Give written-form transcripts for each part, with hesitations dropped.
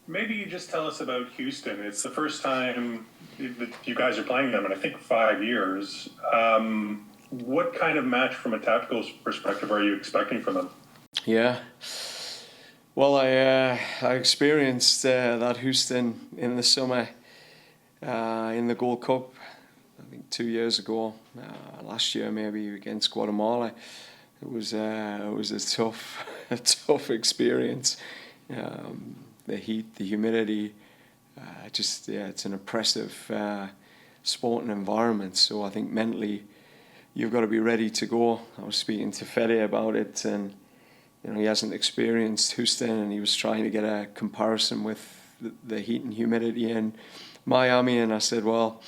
Maybe you just tell us about Houston. It's the first time that you guys are playing them in, I think, 5 years. What kind of match from a tactical perspective are you expecting from them? Yeah. Well, I experienced that Houston in the summer in the Gold Cup. I think 2 years ago, last year maybe against Guatemala. It was a tough a tough experience. The heat, the humidity, it's an oppressive sporting environment. So I think mentally you've got to be ready to go. I was speaking to Fede about it, and he hasn't experienced Houston, and he was trying to get a comparison with the heat and humidity in Miami, and I said, well,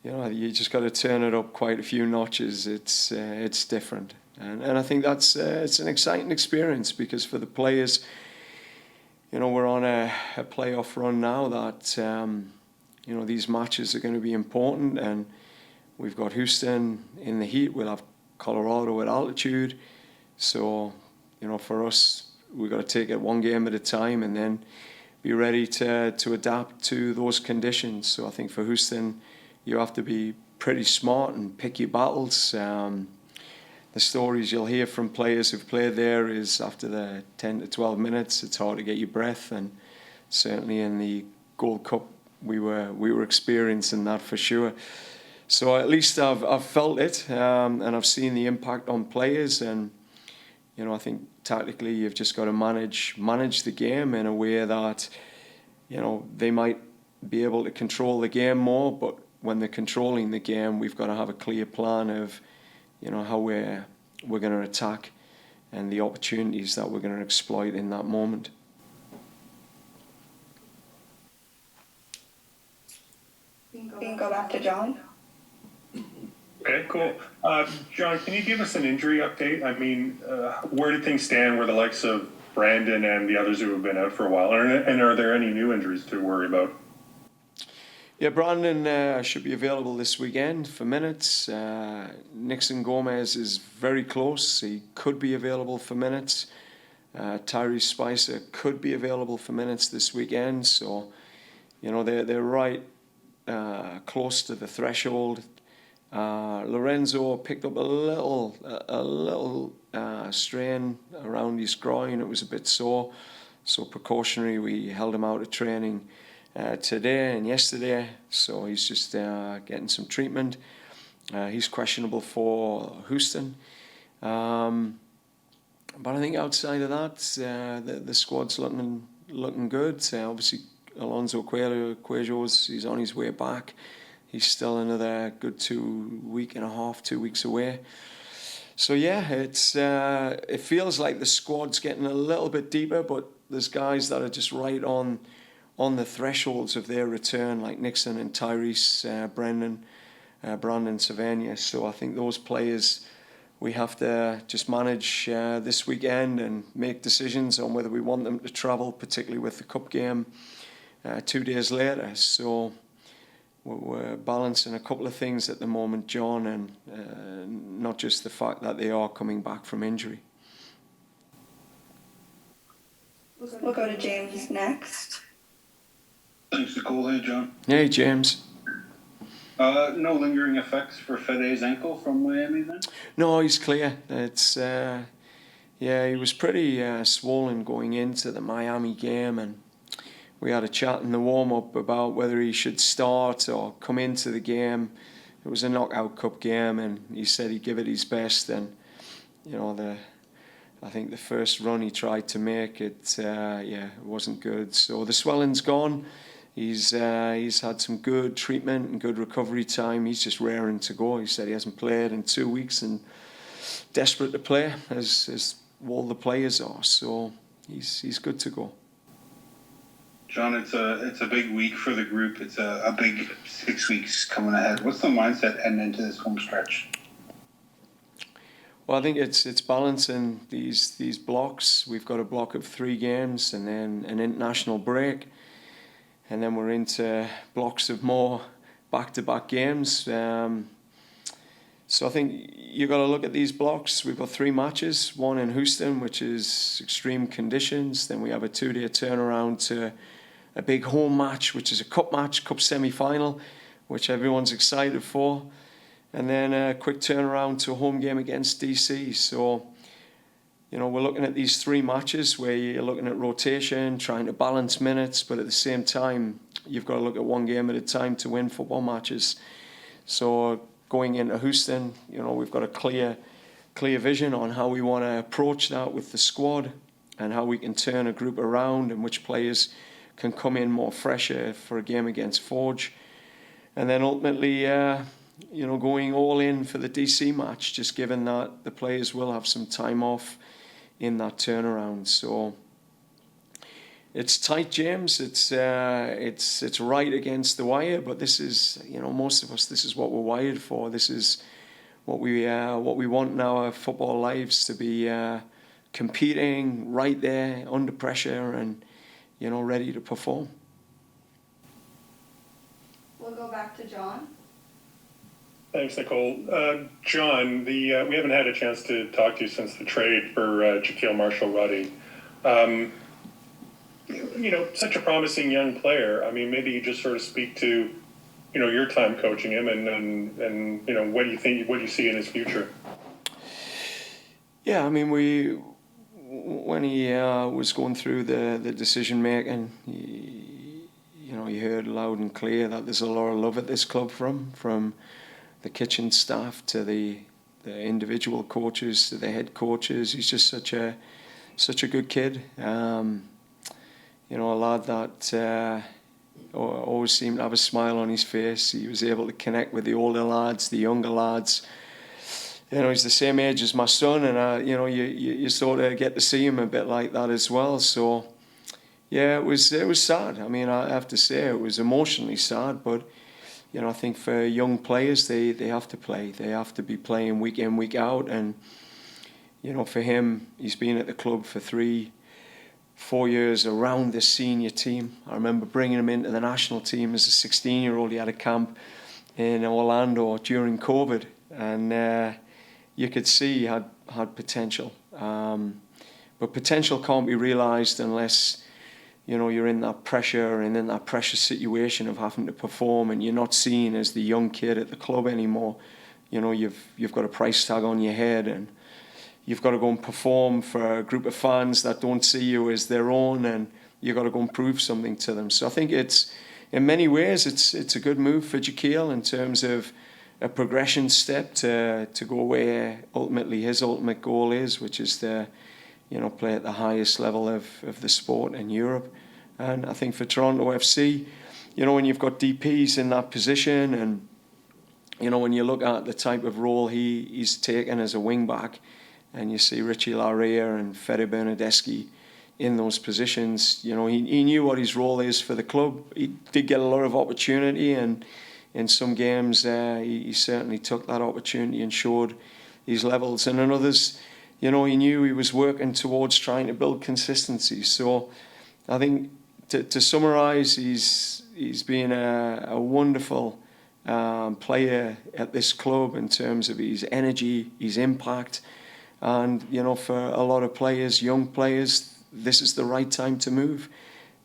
you just got to turn it up quite a few notches. It's different, and I think that's it's an exciting experience because for the players, we're on a playoff run now that these matches are going to be important, and we've got Houston in the heat. We'll have Colorado at altitude, so for us, we've got to take it one game at a time and then be ready to adapt to those conditions. So I think for Houston, you have to be pretty smart and pick your battles. The stories you'll hear from players who've played there is after the 10 to 12 minutes, it's hard to get your breath. And certainly in the Gold Cup, we were experiencing that for sure. So at least I've felt it, and I've seen the impact on players. And I think tactically you've just got to manage the game in a way that they might be able to control the game more, but when they're controlling the game, we've got to have a clear plan of how we're going to attack and the opportunities that we're going to exploit in that moment. We can go back to John. Okay, cool. John, can you give us an injury update? I mean, where do things stand with the likes of Brandon and the others who have been out for a while? And are there any new injuries to worry about? Yeah, Brandon should be available this weekend for minutes. Nixon Gomez is very close. He could be available for minutes. Tyrese Spicer could be available for minutes this weekend. So, they're right close to the threshold. Lorenzo picked up a little strain around his groin. It was a bit sore, so precautionary. We held him out of training today and yesterday, so he's just getting some treatment. He's questionable for Houston, but I think outside of that, the squad's looking good. Obviously, Alonso Cuello's he's on his way back. He's still another good 2 weeks away. So yeah, it feels like the squad's getting a little bit deeper, but there's guys that are just right on the thresholds of their return, like Nixon and Tyrese, Brandon Savania. So I think those players we have to just manage this weekend and make decisions on whether we want them to travel, particularly with the cup game 2 days later. So we're balancing a couple of things at the moment, John, and not just the fact that they are coming back from injury. We'll go to James next. Thanks, Nicole. Hey, John. Hey, James. No lingering effects for Fede's ankle from Miami then? No, he's clear. It's he was pretty swollen going into the Miami game, and we had a chat in the warm-up about whether he should start or come into the game. It was a knockout cup game, and he said he'd give it his best. And I think the first run he tried to make, it wasn't good. So the swelling's gone. He's had some good treatment and good recovery time. He's just raring to go. He said he hasn't played in 2 weeks and desperate to play, as all the players are. So he's good to go. John, it's a big week for the group. It's a big 6 weeks coming ahead. What's the mindset heading into this home stretch? Well, I think it's balancing these blocks. We've got a block of 3 games and then an international break, and then we're into blocks of more back-to-back games. So I think you've got to look at these blocks. We've got 3 matches, one in Houston, which is extreme conditions. Then we have a 2-day turnaround to a big home match, which is a cup semi-final, which everyone's excited for. And then a quick turnaround to a home game against DC. So, we're looking at these 3 matches where you're looking at rotation, trying to balance minutes, but at the same time, you've got to look at one game at a time to win football matches. So going into Houston, we've got a clear vision on how we want to approach that with the squad and how we can turn a group around and which players can come in more fresher for a game against Forge. And then ultimately, going all in for the DC match, just given that the players will have some time off in that turnaround. So it's tight, James. It's right against the wire, but this is, most of us, this is what we're wired for. This is what we want in our football lives, to be competing right there under pressure and ready to perform. We'll go back to John. Thanks, Nicole. John, we haven't had a chance to talk to you since the trade for Marshall Rutty. Such a promising young player. I mean, maybe you just sort of speak to, your time coaching him and what do you see in his future? Yeah, I mean, when he was going through the decision making, you heard loud and clear that there's a lot of love at this club from the kitchen staff to the individual coaches to the head coaches. He's just such a good kid. A lad that always seemed to have a smile on his face. He was able to connect with the older lads, the younger lads. He's the same age as my son, and you sort of get to see him a bit like that as well. So, yeah, it was sad. I mean, I have to say it was emotionally sad, but I think for young players, they have to play. They have to be playing week in, week out, and for him, he's been at the club for 3-4 years around the senior team. I remember bringing him into the national team as a 16-year-old. He had a camp in Orlando during COVID, and you could see he had potential. But potential can't be realised unless you're in that pressure and in that pressure situation of having to perform, and you're not seen as the young kid at the club anymore. You've got a price tag on your head, and you've got to go and perform for a group of fans that don't see you as their own, and you've got to go and prove something to them. So I think in many ways, it's a good move for Jaquil in terms of a progression step to go where ultimately his ultimate goal is, which is to play at the highest level of the sport in Europe. And I think for Toronto FC, when you've got DPs in that position, and when you look at the type of role he's taken as a wing back, and you see Richie Laria and Fede Bernadeschi in those positions, he knew what his role is for the club. He did get a lot of opportunity, and in some games he certainly took that opportunity and showed his levels. And in others, he knew he was working towards trying to build consistency. So I think to summarise, he's been a wonderful player at this club in terms of his energy, his impact. And, for a lot of players, young players, this is the right time to move,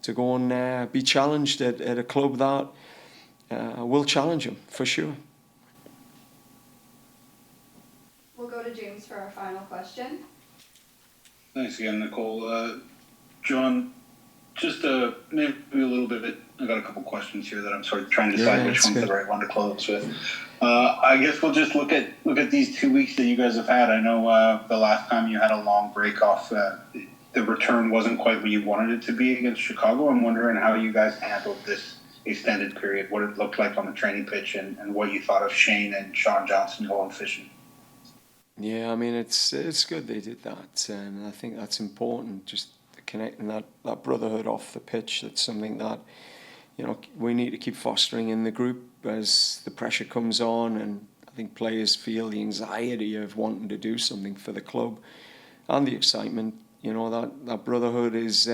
to go and be challenged at a club that will challenge him, for sure. We'll go to James for our final question. Thanks again, Nicole. John, just maybe a little bit. I got a couple questions here that I'm sort of trying to decide which one's the right one to close with. I guess we'll just look at these 2 weeks that you guys have had. I know the last time you had a long break off, the return wasn't quite what you wanted it to be against Chicago. I'm wondering how you guys handled this extended period, what it looked like on the training pitch, and what you thought of Shane and Sean Johnson going fishing. Yeah, I mean, it's good they did that, and I think that's important, just connecting that brotherhood off the pitch. That's something that, we need to keep fostering in the group as the pressure comes on, and I think players feel the anxiety of wanting to do something for the club and the excitement. That brotherhood is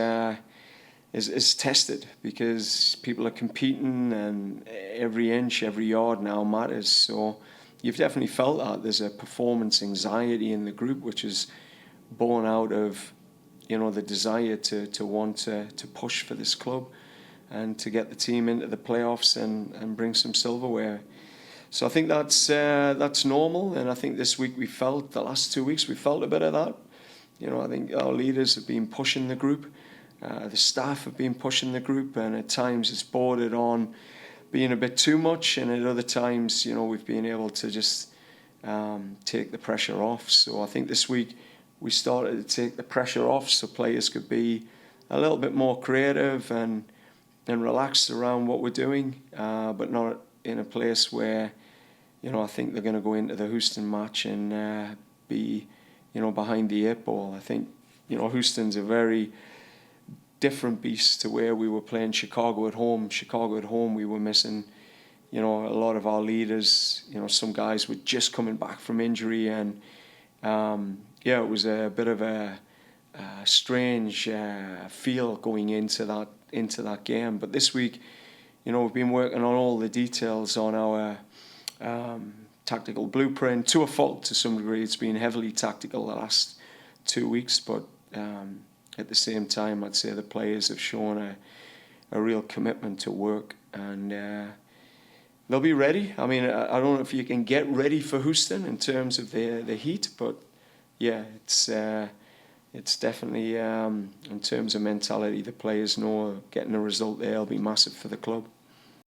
tested because people are competing, and every inch, every yard now matters. So you've definitely felt that there's a performance anxiety in the group, which is born out of the desire to want to push for this club. and to get the team into the playoffs and bring some silverware. So I think that's normal, and I think this week the last 2 weeks we felt a bit of that. I think our leaders have been pushing the group, the staff have been pushing the group, and at times it's bordered on being a bit too much, and at other times, we've been able to just take the pressure off. So I think this week we started to take the pressure off so players could be a little bit more creative and relaxed around what we're doing, but not in a place where, I think they're going to go into the Houston match and be, behind the 8 ball. I think, Houston's a very different beast to where we were playing Chicago at home. Chicago at home, we were missing, a lot of our leaders. Some guys were just coming back from injury, and it was a bit of a strange feel going into that game. But this week, we've been working on all the details on our tactical blueprint. To a fault, to some degree, it's been heavily tactical the last 2 weeks, but at the same time, I'd say the players have shown a real commitment to work, and they'll be ready. I mean, I don't know if you can get ready for Houston in terms of the heat, but yeah, it's definitely, in terms of mentality, the players know getting a result there will be massive for the club.